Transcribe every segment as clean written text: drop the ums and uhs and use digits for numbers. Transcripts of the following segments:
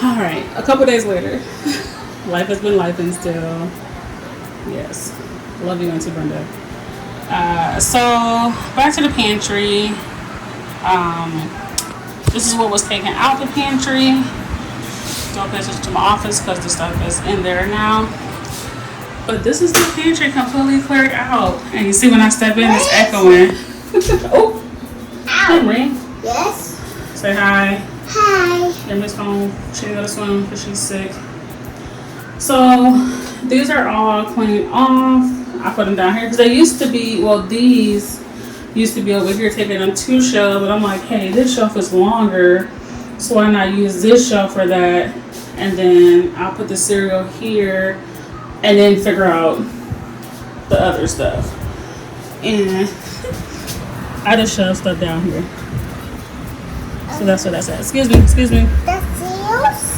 All right, a couple days later, life has been life and still. Yes, love you, Auntie Brenda. So back to the pantry. This is what was taken out the pantry. Don't pay attention to my office because the stuff is in there now. But this is the pantry completely cleared out. And you see when I step in, it's echoing. Oh, Henry. Yes. Say hi. Hi. Yeah, Miss home. She didn't go to swim because she's sick. So these are all cleaned off. I put them down here because they used to be, well, these used to be over here taking on two shelves, but I'm like, hey, this shelf is longer, so why not use this shelf for that? And then I'll put the cereal here and then figure out the other stuff. And I just shoved stuff down here. So that's what that's at. Excuse me, excuse me. That's yours.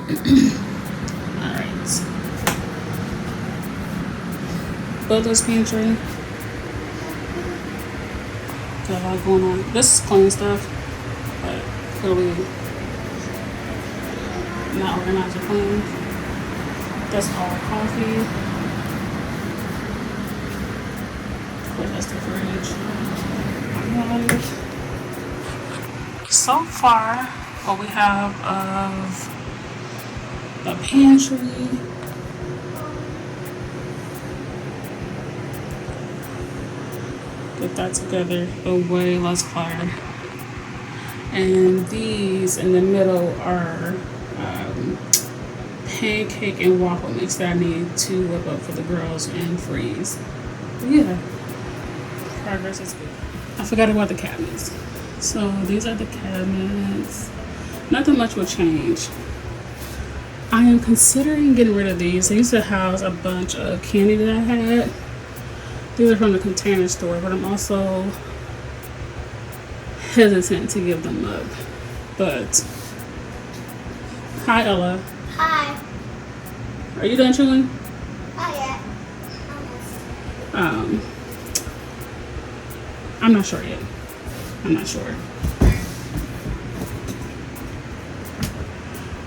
Alright. Butler's Pantry. Got a lot going on. This is clean stuff, but clearly not organized or clean. That's all coffee. But that's the fridge. So far, what we have of the pantry. Get that together, but way less clutter. And these in the middle are pancake and waffle mix that I need to whip up for the girls and freeze. But yeah, progress is good. I forgot about the cabinets. So these are the cabinets. Nothing much will change. I am considering getting rid of these. They used to house a bunch of candy that I had. These are from the Container Store, but I'm also hesitant to give them up. But hi, Ella. Hi. Are you done chewing? Oh, yeah. I'm not sure yet. I'm not sure.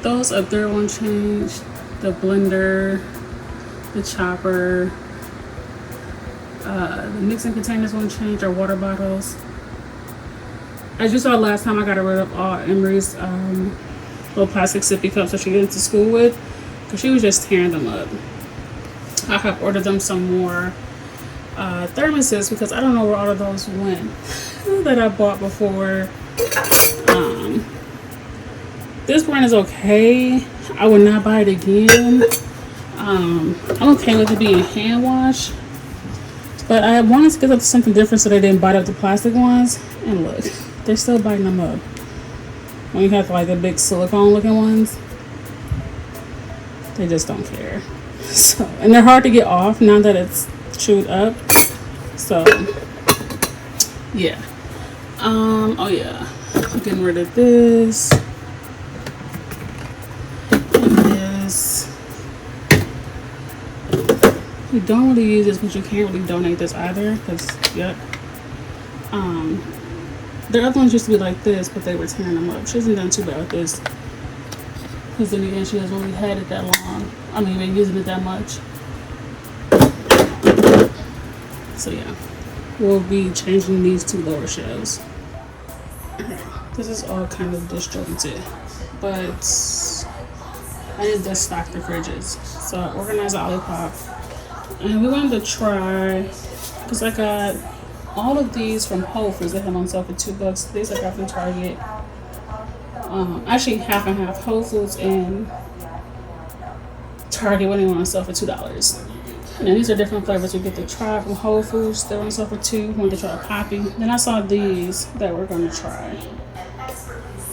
Those up there won't change. The blender, the chopper, the mixing containers won't change. Our water bottles. As you saw last time, I got rid of all Emery's little plastic sippy cups that she went to school with, because she was just tearing them up. I have ordered them some more thermoses, because I don't know where all of those went that I bought before. This brand is okay. I would not buy it again. I'm okay with it being hand wash, but I wanted to get up something different so they didn't bite up the plastic ones. And look, they're still biting them up. When you have like the big silicone looking ones, they just don't care. So, and they're hard to get off now that it's chewed up. So yeah. Oh yeah, I'm getting rid of this and this. You don't really use this, but you can't really donate this either, because yep. The other ones used to be like this, but they were tearing them up. She hasn't done too bad with this, because then again, she hasn't really had it that long. I mean, been using it that much. So yeah, we'll be changing these two lower shelves. This is all kind of disjointed, but I need to stock the fridges. So I organized the Olipop, and we wanted to try, because I got all of these from Whole Foods. They have them on sale for $2. These I got from Target. Actually half and half. Whole Foods and Target went on sale for $2. And these are different flavors. We get the try from Whole Foods. They're on sale for $2. Wanted to try a Poppy. Then I saw these that we're going to try.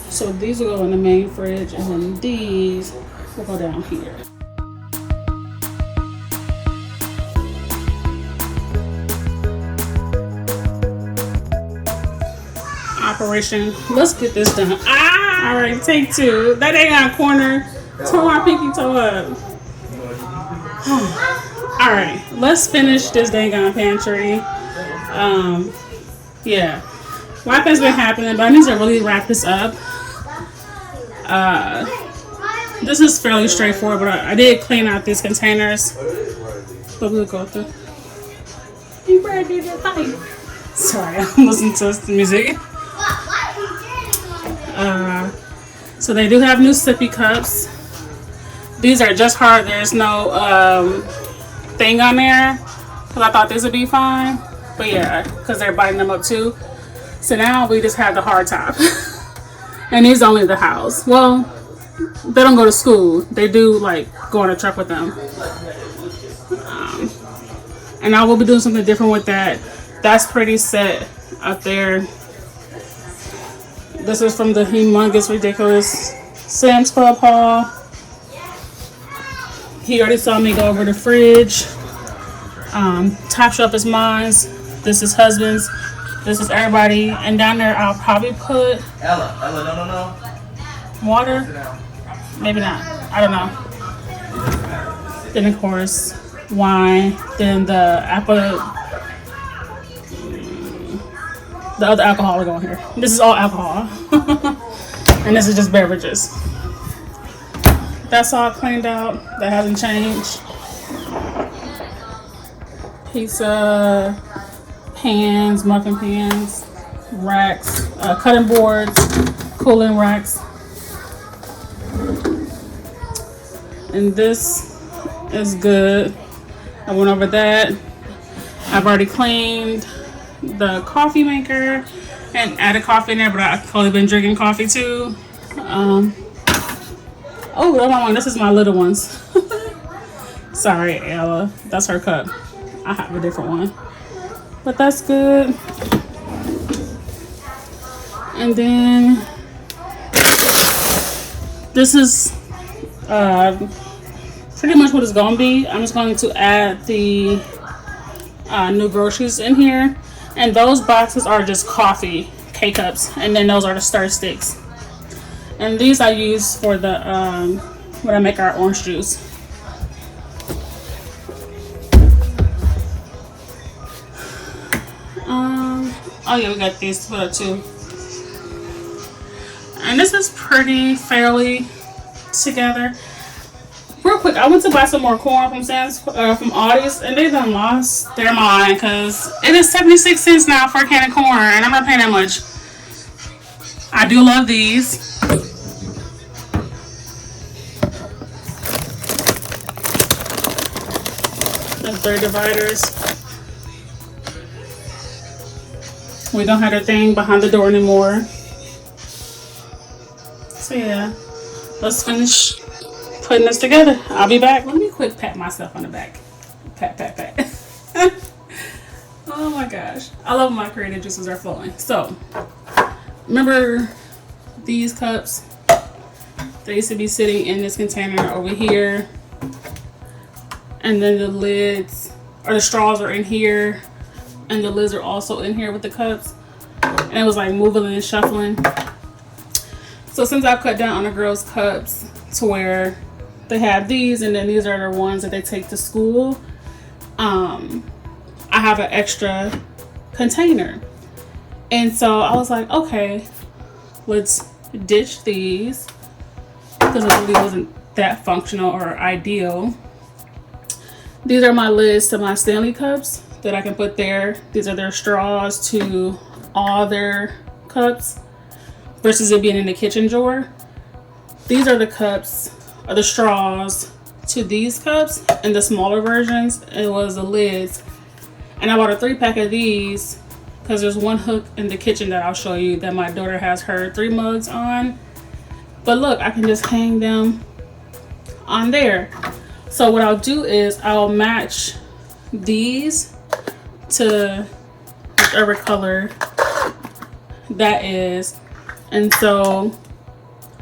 So these will go in the main fridge, and then these will go down here. Operation. Let's get this done. All right, take two. That ain't got a corner. Toe my pinky toe up. All right, let's finish this dang on pantry. Yeah, life has been happening, but I need to really wrap this up. This is fairly straightforward, but I did clean out these containers. But we'll go through. You better do your pipe. Sorry, I'm listening to the music. So they do have new sippy cups. These are just hard. There's no thing on there, because I thought this would be fine. But yeah, because they're biting them up too. So now we just have the hard top. And these only the house. Well, they don't go to school. They do like go on a truck with them. And I will be doing something different with that. That's pretty set up there. This is from the humongous, ridiculous Sam's Club haul. He already saw me go over the fridge. Top shelf is mine. This is husband's. This is everybody. And down there, I'll probably put Ella, no. water. Maybe not. I don't know. Then of course wine. Then the other alcohol go in here. This is all alcohol, and this is just beverages. That's all cleaned out. That hasn't changed. Pizza pans, muffin pans, racks, cutting boards, cooling racks. And this is good. I went over that. I've already cleaned the coffee maker and added coffee in there, but I've probably been drinking coffee too. Oh, this is my little ones. Sorry, Ella. That's her cup. I have a different one. But that's good. And then this is pretty much what it's going to be. I'm just going to add the new groceries in here. And those boxes are just coffee K-cups. And then those are the stir sticks. And these I use for the when I make our orange juice. Oh yeah, we got these to put up too. And this is fairly together. Real quick, I went to buy some more corn from Aldi's, and they done lost their mind because it is 76 cents now for a can of corn, and I'm not paying that much. I do love these. And 3 dividers. We don't have a thing behind the door anymore. So yeah, let's finish putting this together. I'll be back. Let me quick pat myself on the back. Pat, pat, pat. Oh my gosh. I love when my creative juices are flowing. So, remember these cups? They used to be sitting in this container over here. And then the lids, or the straws are in here. And the lids are also in here with the cups. And it was like moving and shuffling. So since I've cut down on the girls' cups to where they have these, and then these are the ones that they take to school, I have an extra container. And so I was like, okay, let's ditch these because it really wasn't that functional or ideal. These are my lids to my Stanley cups that I can put there. These are their straws to all their cups versus it being in the kitchen drawer. These are the cups, or the straws to these cups, and the smaller versions, it was the lids. And I bought a 3-pack of these because there's one hook in the kitchen that I'll show you that my daughter has her 3 mugs on. But look, I can just hang them on there. So what I'll do is I'll match these to whichever color that is. And so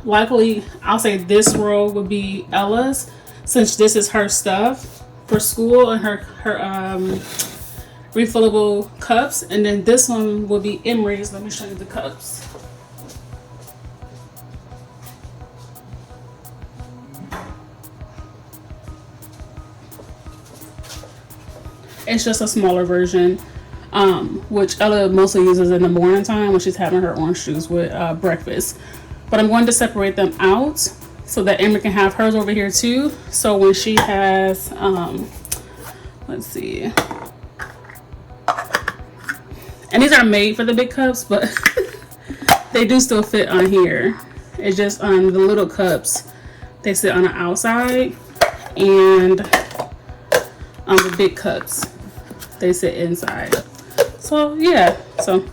likely I'll say this row would be Ella's, since this is her stuff for school and her refillable cups. And then this one will be Emery's. Let me show you the cups. It's just a smaller version, which Ella mostly uses in the morning time when she's having her orange juice with breakfast. But I'm going to separate them out so that Emery can have hers over here too. So when she has, let's see. And these are made for the big cups, but they do still fit on here. It's just on the little cups, they sit on the outside, and on the big cups, they sit inside. So yeah, so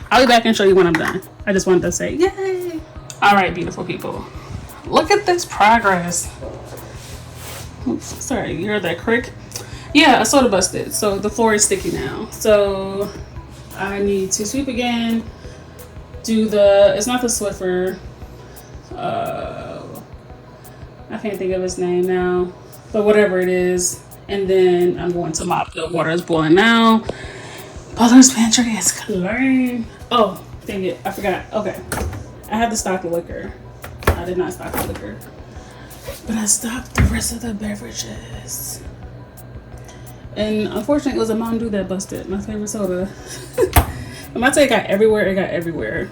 I'll be back and show you when I'm done. I just wanted to say yay. All right, beautiful people, look at this progress. Oops, sorry, you heard that crick? Yeah, I soda busted, so the floor is sticky now. So I need to sweep again, do the, it's not the Swiffer, I can't think of his name now, but whatever it is. And then I'm going to mop. The water is boiling now. Butler's Pantry is clean. Oh, dang it, I forgot. Okay, I have to stock the liquor. I did not stock the liquor. But I stocked the rest of the beverages. And unfortunately, it was a Mountain Dew that busted. My favorite soda. When I say it got everywhere, it got everywhere.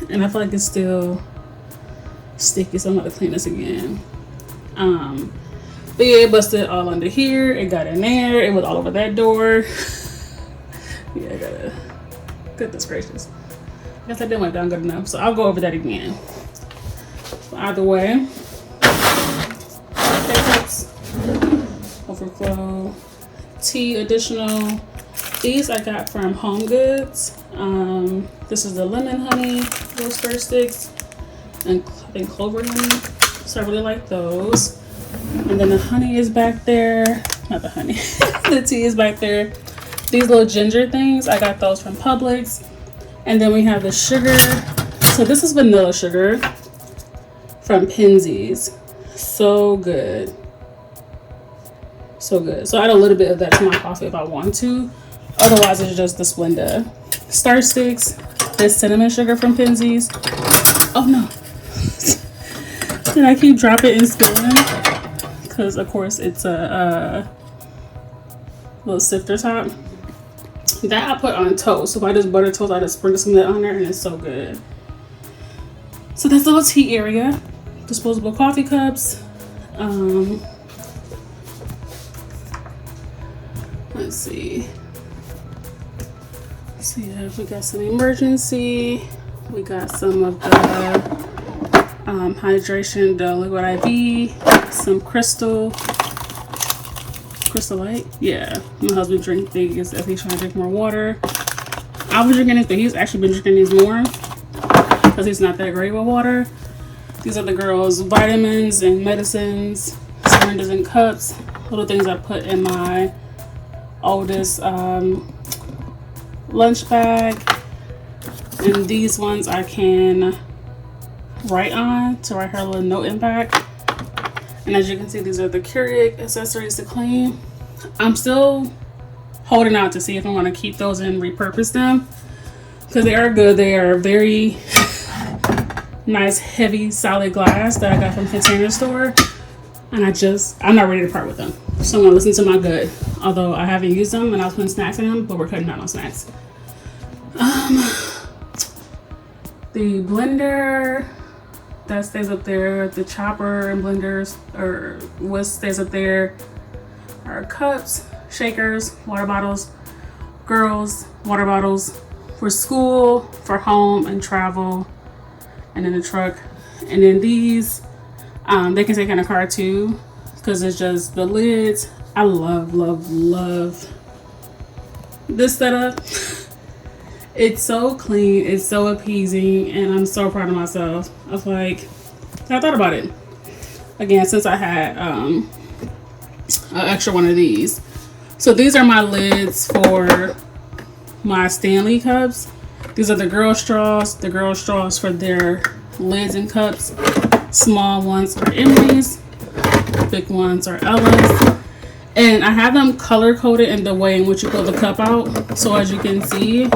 And I feel like it's still sticky, so I'm about to clean this again. But yeah, it busted all under here. It got in there. It was all over that door. Yeah, I gotta. Goodness gracious. I guess I didn't wipe down good enough, so I'll go over that again. Either way, cups, overflow, tea additional. These I got from Home Goods. This is the lemon honey, those stir sticks, and I think clover honey. So I really like those. And then the honey is back there. Not the honey. The tea is back there. These little ginger things, I got those from Publix. And then we have the sugar. So this is vanilla sugar from Pantry's. So good. So good. So I add a little bit of that to my coffee if I want to. Otherwise, it's just the Splenda. Star Sticks. This cinnamon sugar from Pantry's. Oh no. Did I keep dropping and spilling? Because of course it's a little sifter top. That I put on toast. So if I just butter toast, I just sprinkle some of that on there and it's so good. So that's the little tea area. Disposable coffee cups. Let's see. So yeah, we got some emergency. We got some of the hydration, the liquid IV, some crystal light. Yeah, my husband drinks these if he's trying to drink more water. I was drinking these, but he's actually been drinking these more because he's not that great with water. These are the girls' vitamins and medicines, syringes and cups, little things I put in my oldest lunch bag. And these ones I can write on to write her a little note in back. And as you can see, these are the Keurig accessories to clean. I'm still holding out to see if I want to keep those and repurpose them because they are good. They are very nice, heavy, solid glass that I got from Container Store. And I'm not ready to part with them. So I'm going to listen to my gut. Although I haven't used them and I was putting snacks in them, but we're cutting out on snacks. The blender that stays up there, the chopper and blenders or whisk stays up there. Our cups, shakers, water bottles, girls, water bottles for school, for home and travel, and in the truck. And then these, they can take in a car too, because it's just the lids. I love, love, love this setup. It's so clean, it's so appeasing, and I'm so proud of myself. I was like, I thought about it again since I had an extra one of these. So these are my lids for my Stanley cups. These are the girl straws for their lids and cups. Small ones are Emery's, big ones are Ella's. And I have them color coded in the way in which you pull the cup out. So as you can see,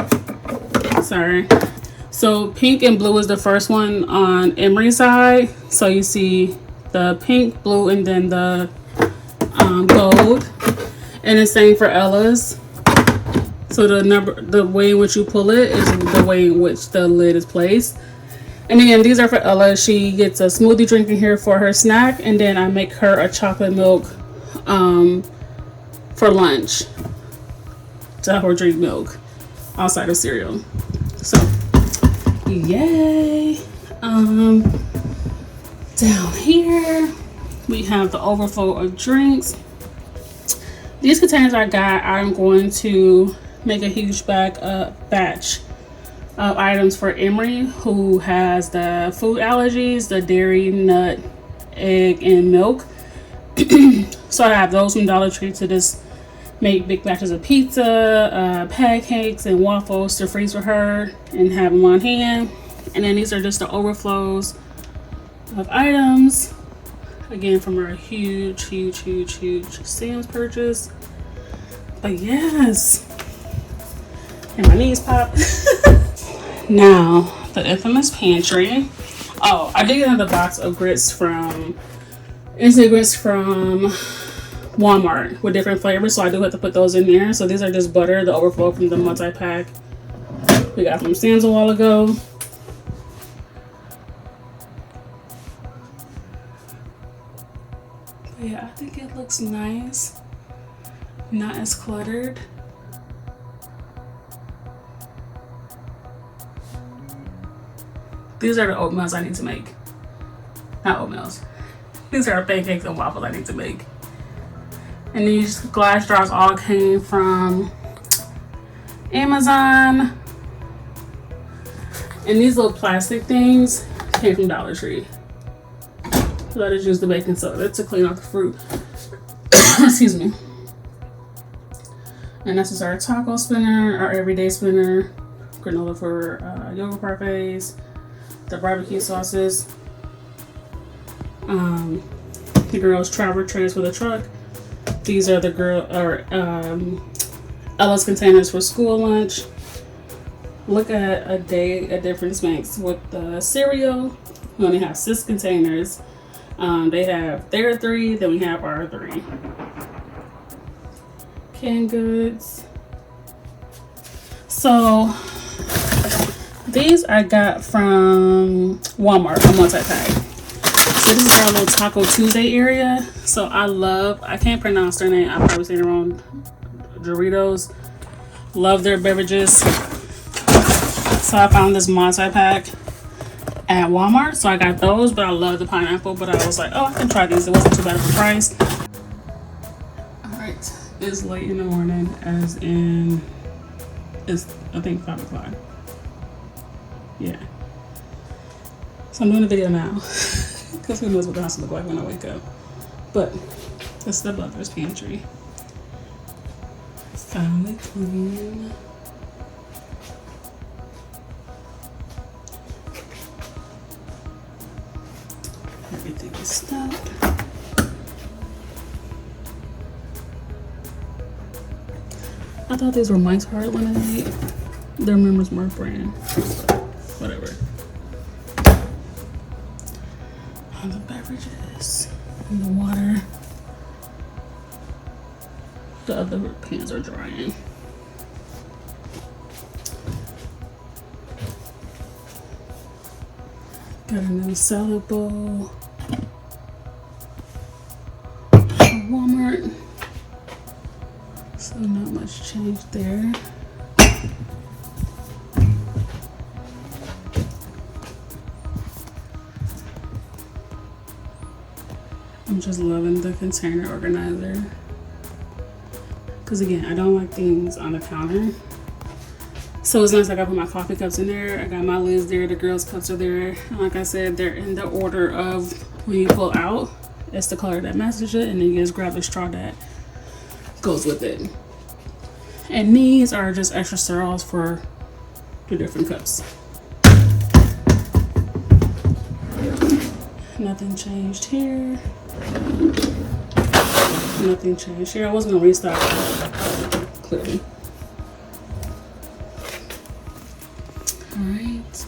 so pink and blue is the first one on Emery's side. So you see the pink, blue, and then the gold. And the same for Ella's. So the way in which you pull it is the way in which the lid is placed. And again, these are for Ella. She gets a smoothie drink in here for her snack, and then I make her a chocolate milk for lunch to help her drink milk outside of cereal. So yay. Down here we have the overflow of drinks. These containers I got, I'm going to make a huge batch of items for Emery, who has the food allergies, the dairy, nut, egg, and milk. So I have those from Dollar Tree to just make big batches of pizza, pancakes, and waffles to freeze for her and have them on hand. And then these are just the overflows of items, again from our huge Sam's purchase. But yes, and my knees pop. Now the infamous Pantry. Oh, I did get another box of grits from ingredients from Walmart with different flavors, so I do have to put those in there. So these are just butter, the overflow from the multi-pack we got from Sam's a while ago. But yeah, I think it looks nice, not as cluttered. These are the oatmeals I need to make. Not oatmeals. These are pancakes and waffles I need to make. And these glass jars all came from Amazon. And these little plastic things came from Dollar Tree. So I just used the baking soda to clean off the fruit. Excuse me. And this is our taco spinner, our everyday spinner, granola for yogurt parfaits, the barbecue sauces, the girls' travel trays for the truck. These are the Ella's containers for school lunch. Look at a difference makes with the cereal. We only have 6 containers. They have their 3, then we have our 3. Canned goods. So these I got from Walmart, a multi-pack. So this is our little Taco Tuesday area. So I can't pronounce their name. I probably say it wrong. Doritos. Love their beverages. So I found this multi-pack at Walmart. So I got those, but I love the pineapple. But I was like, oh, I can try these. It wasn't too bad of a price. Alright. It's late in the morning, as in, it's, I think, 5 o'clock. Yeah. So I'm doing a video now. Because who knows what the house will look like when I wake up. But that's the Butler's Pantry. Finally clean. Everything is stuffed. I thought these were Mike's Hard Lemonade. They're Members Mark brand. Whatever. All the beverages and the water. The other pans are drying. Got a new salad bowl from Walmart. So not much change there. I'm just loving the container organizer. Because again, I don't like things on the counter. So it's nice, like I put my coffee cups in there. I got my lids there, the girls' cups are there. And like I said, they're in the order of when you pull out. It's the color that matches it, and then you just grab the straw that goes with it. And these are just extra straws for the different cups. Nothing changed here. Nothing changed here. I wasn't gonna restock clearly. Alright.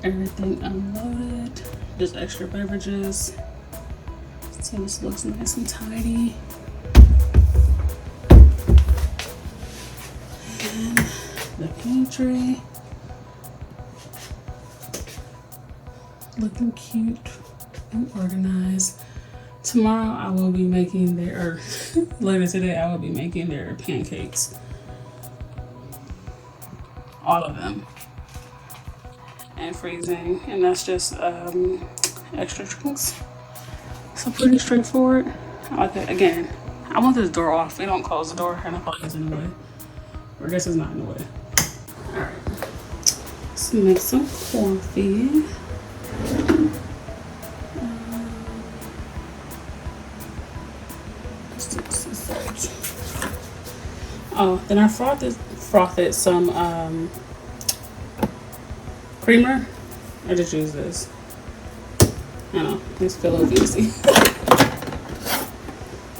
Everything unloaded. Just extra beverages. So this looks nice and tidy. And the pantry. Looking cute and organized. Tomorrow I will be making or later today I will be making their pancakes. All of them. And freezing. And that's just extra drinks. So pretty straightforward. I like it. Again, I want this door off. They don't close the door and I thought it was in the way. Or I guess it's not in the way. Alright. Let's make some coffee. Oh, then I frothed some creamer. I just use this. I know, these feel a little easy.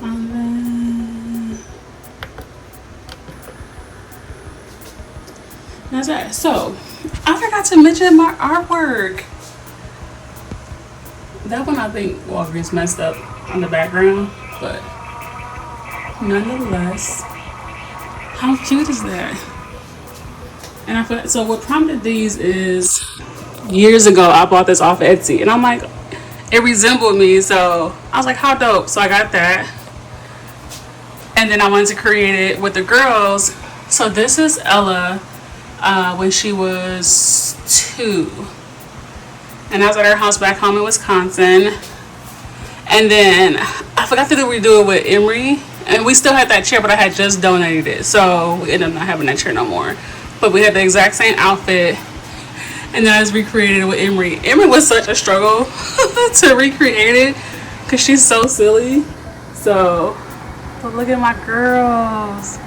And then that's that. So I forgot to mention my artwork. That one I think Walgreens messed up on the background, but nonetheless, how cute is that? And I forgot, so what prompted these is years ago I bought this off Etsy, and I'm like, it resembled me, so I was like, how dope. So I got that, and then I wanted to create it with the girls. So this is Ella when she was 2, and I was at her house back home in Wisconsin. And then I forgot to redo it with Emery, and we still had that chair, but I had just donated it, so we ended up not having that chair no more. But we had the exact same outfit, and then I just recreated it with Emery. Emery was such a struggle to recreate it because she's so silly. So, but look at my girls,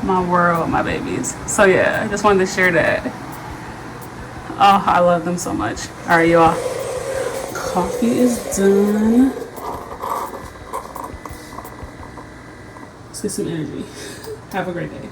my world, my babies. So yeah, I just wanted to share that. Oh, I love them so much. All right, y'all. Coffee is done. Let's get some energy. Have a great day.